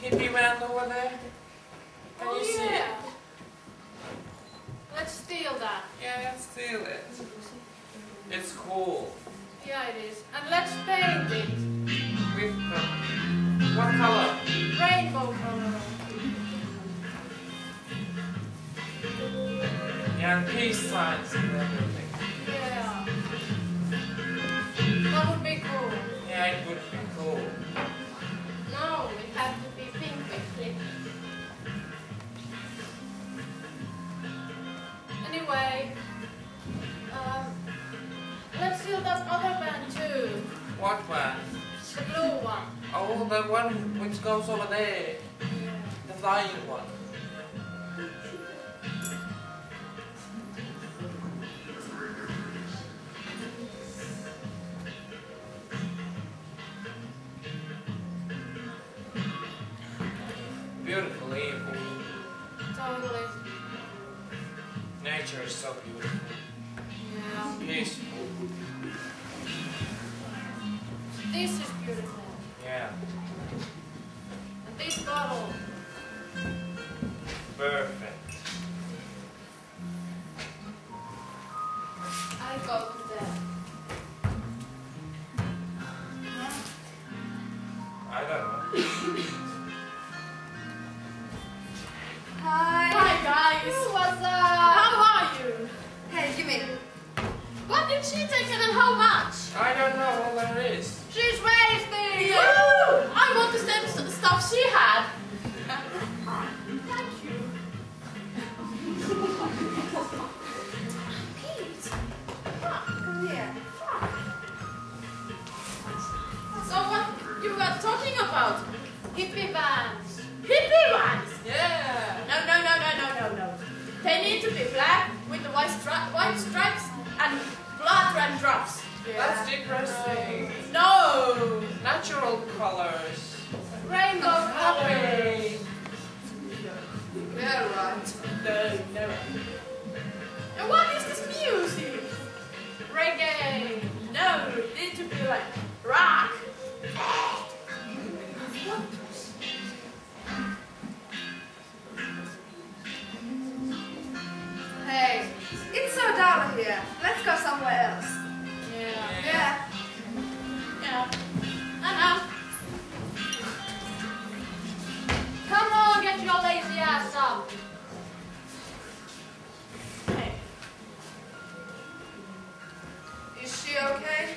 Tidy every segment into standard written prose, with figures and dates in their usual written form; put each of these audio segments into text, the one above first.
hippie van over there? Can you see it? Let's steal that. Yeah, let's steal it. It's cool. Yeah, it is. And let's paint it. With what color? Rainbow color. Yeah, and peace signs and everything. Yeah. That would be cool. Yeah, it would be cool. No, it has to be pink with. Anyway, let's steal that other van too. What one? The blue one. Oh, the one which goes over there. Yeah. The flying one. Beautiful evening. Totally. Nature is so beautiful. Yeah. Peaceful. This is beautiful. Yeah. And this bottle. Perfect. I go to that. I don't know. Hi guys! What's up? How are you? Hey, Jimmy. What did she take and how much? I don't know what that is. She's wasting. Woo! I want the same stuff she had. Thank you. Pete! Come here. So what you were talking about? Hippie vans. Hippie ones! Yeah. No. They need to be black with the white stripes and blood raindrops. That's depressing. No! Natural colors. Rainbow color. Happy. Yeah, right. No. And what is this music? Reggae. No, it needs to be like rock. Hey, it's so dull here. Let's go somewhere else. Yeah. Yeah. Yeah. Come on, get your lazy ass up. Hey. Is she okay?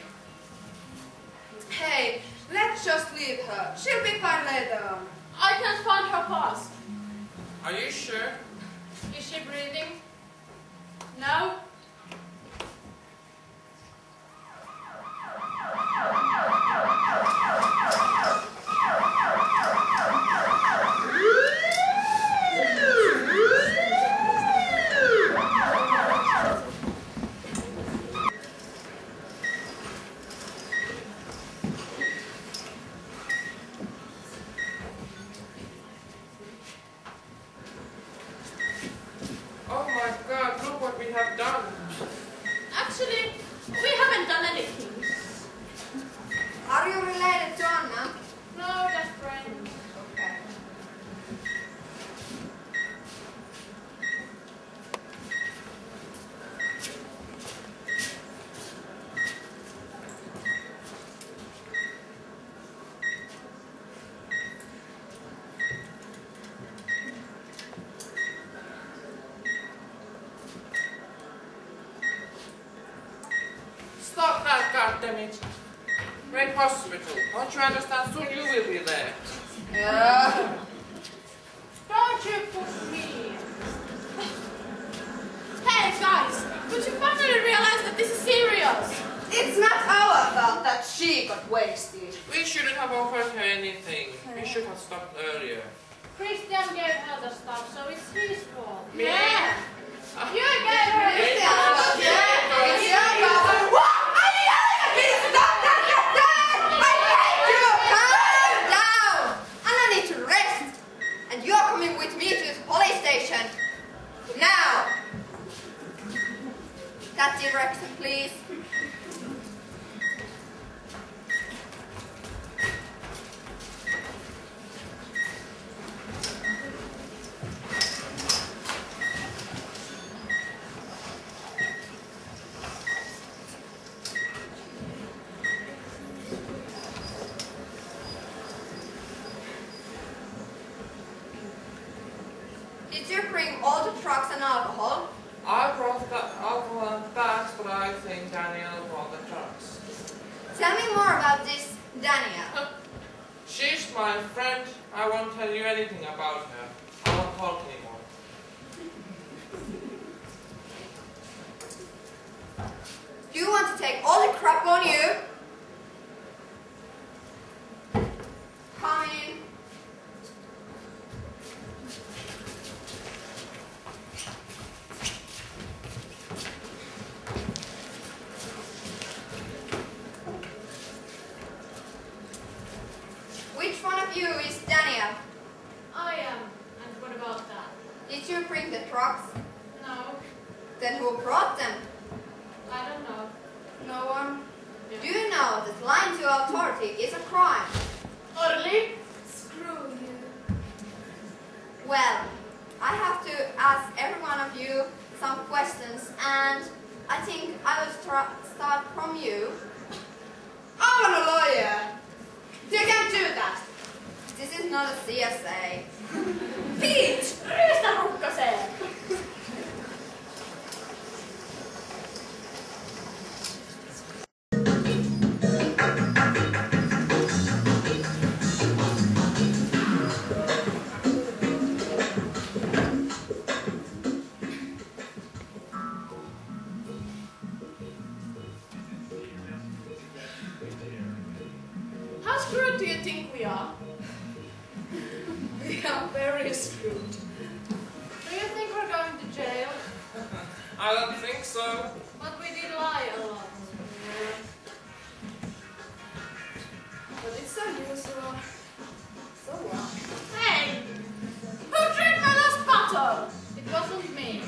Hey, let's just leave her. She'll be fine later on. I can't find her pulse. Are you sure? Is she breathing? No? Oh my god, look what we have done. Actually, we haven't done anything. Are you related to Anna? No, just friends. Okay. Stop that, goddammit. Red Hospital. Don't you understand? Soon you will be there. Yeah. Don't you push me. Hey guys, would you finally realize that this is serious? It's not our fault that she got wasted. We shouldn't have offered her anything. We should have stopped earlier. Christian gave her the stuff, so it's his fault. Me? Yeah. You gave her the Christian. stuff. Yeah, it's your fault. What? I need to stop that! I hate you! Calm down! And I need to rest. And you're coming with me to the police station. Now! That direction, please. you bring all the trucks and alcohol? I brought the alcohol and bags, but I think Daniel brought the trucks. Tell me more about this Daniel. She's my friend. I won't tell you anything about her. I won't talk anymore. Do you want to take all the crap on you? Come in. Which one of you is Daniel? I am. And what about that? Did you bring the trucks? No, Then who brought them? I don't know. No one. Do you know that lying to authority is a crime? Orly, screw you. Well, I have to ask every one of you some questions, and I think I will start from you. I'm a lawyer. You can't do that. This is not a CSA. Pete, ryöstä rukkaseen. How screwed do you think we are? We are very screwed. Do you think we're going to jail? I don't think so. But we did lie a lot. But it's unusual. So what? Hey! Who drank my last bottle? It wasn't me.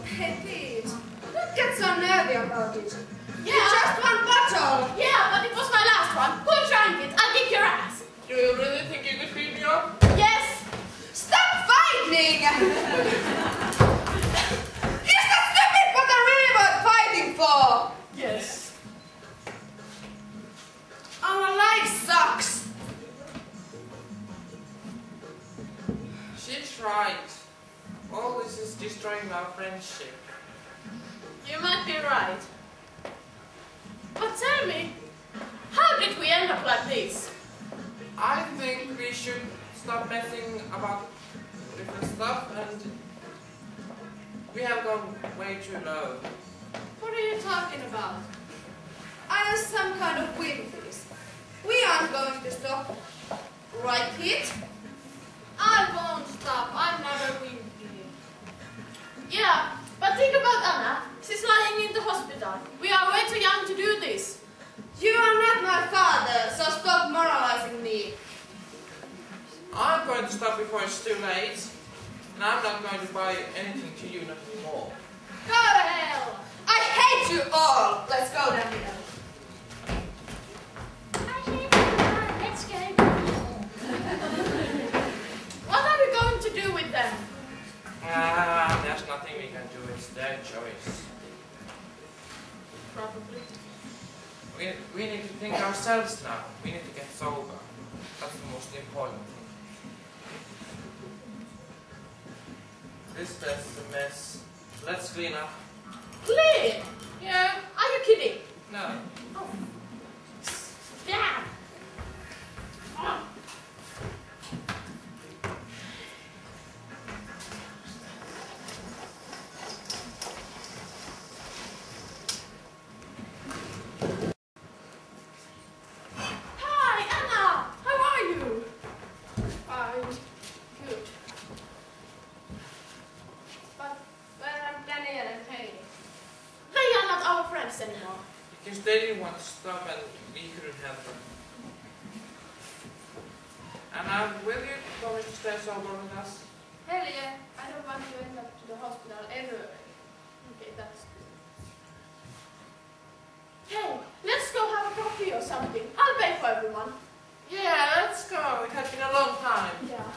Hey, Pete. Don't get so nervy about it. Yeah. Just one bottle. Yeah, but it was my last one. Who drank it? I'll kick your ass. Do you really think you could beat me up? Yes. Stop fighting! Is that stupid what they're really worth fighting for? Yes. Our life sucks. She's right. All this is destroying our friendship. You might be right. But tell me, how did we end up like this? I think we should stop messing about different stuff, and we have gone way too low. What are you talking about? I have some kind of win for this. We aren't going to stop. Right, Pete? I won't stop. I'm never winning. Yeah, but think about Anna. She's lying in the hospital. We are way too young to do this. You are not my father, so stop moralizing me. I'm going to stop before it's too late, and I'm not going to buy anything to you, not anymore. Go to hell! I hate you all. Let's go, Daniel. Let's go. What are we going to do with them? There's nothing we can do. It's their choice. Probably. We need to think ourselves now. We need to get sober. That's the most important thing. This mess is a mess. Let's clean up. Clean? Yeah. Are you kidding? No. Oh. Damn. Oh. Hi, Anna. How are you? Fine. Good. But where are Daniel and Heidi? They are not our friends anymore. Because they didn't want to stop and we couldn't help them. And will you promise to stay sober with us? Hell yeah. I don't want to end up to the hospital ever. Okay, that's good. Hey, let's go have a coffee or something. I'll pay for everyone. Yeah, let's go. It has been a long time. Yeah.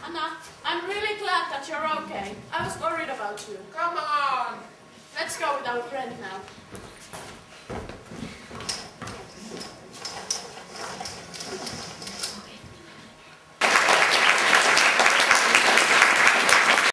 Anna, I'm really glad that you're okay. I was worried about you. Come on. Let's go with our friend now.